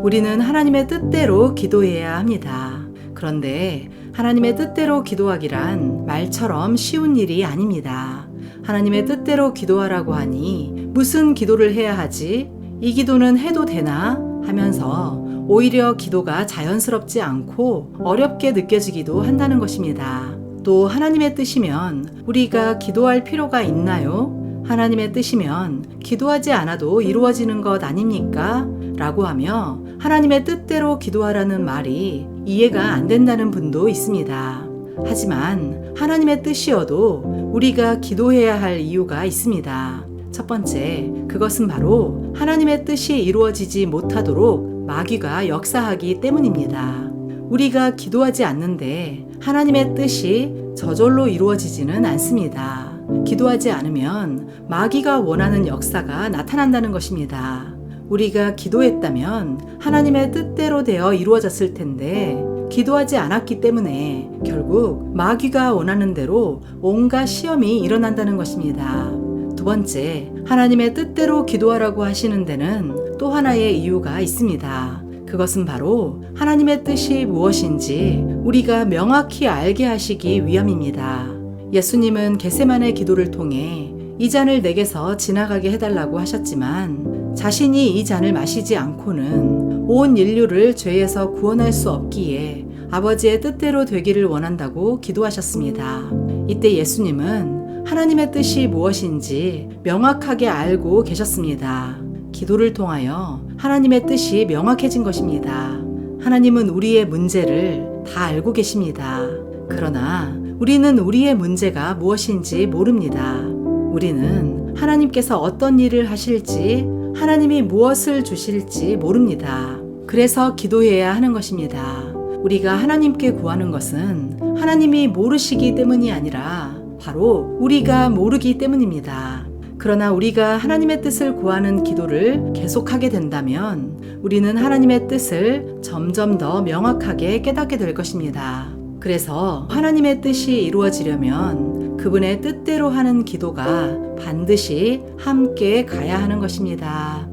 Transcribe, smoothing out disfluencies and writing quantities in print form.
우리는 하나님의 뜻대로 기도해야 합니다. 그런데 하나님의 뜻대로 기도하기란 말처럼 쉬운 일이 아닙니다. 하나님의 뜻대로 기도하라고 하니 무슨 기도를 해야 하지? 이 기도는 해도 되나? 하면서 오히려 기도가 자연스럽지 않고 어렵게 느껴지기도 한다는 것입니다. 또 하나님의 뜻이면 우리가 기도할 필요가 있나요? 하나님의 뜻이면 기도하지 않아도 이루어지는 것 아닙니까? 라고 하며 하나님의 뜻대로 기도하라는 말이 이해가 안 된다는 분도 있습니다. 하지만 하나님의 뜻이어도 우리가 기도해야 할 이유가 있습니다. 첫 번째, 그것은 바로 하나님의 뜻이 이루어지지 못하도록 마귀가 역사하기 때문입니다. 우리가 기도하지 않는데 하나님의 뜻이 저절로 이루어지지는 않습니다. 기도하지 않으면 마귀가 원하는 역사가 나타난다는 것입니다. 우리가 기도했다면 하나님의 뜻대로 되어 이루어졌을 텐데 기도하지 않았기 때문에 결국 마귀가 원하는 대로 온갖 시험이 일어난다는 것입니다. 두 번째, 하나님의 뜻대로 기도하라고 하시는 데는 또 하나의 이유가 있습니다. 그것은 바로 하나님의 뜻이 무엇인지 우리가 명확히 알게 하시기 위함입니다. 예수님은 겟세마네 기도를 통해 이 잔을 내게서 지나가게 해달라고 하셨지만 자신이 이 잔을 마시지 않고는 온 인류를 죄에서 구원할 수 없기에 아버지의 뜻대로 되기를 원한다고 기도하셨습니다. 이때 예수님은 하나님의 뜻이 무엇인지 명확하게 알고 계셨습니다. 기도를 통하여 하나님의 뜻이 명확해진 것입니다. 하나님은 우리의 문제를 다 알고 계십니다. 그러나 우리는 우리의 문제가 무엇인지 모릅니다. 우리는 하나님께서 어떤 일을 하실지, 하나님이 무엇을 주실지 모릅니다. 그래서 기도해야 하는 것입니다. 우리가 하나님께 구하는 것은 하나님이 모르시기 때문이 아니라 바로 우리가 모르기 때문입니다. 그러나 우리가 하나님의 뜻을 구하는 기도를 계속하게 된다면 우리는 하나님의 뜻을 점점 더 명확하게 깨닫게 될 것입니다. 그래서 하나님의 뜻이 이루어지려면 그분의 뜻대로 하는 기도가 반드시 함께 가야 하는 것입니다.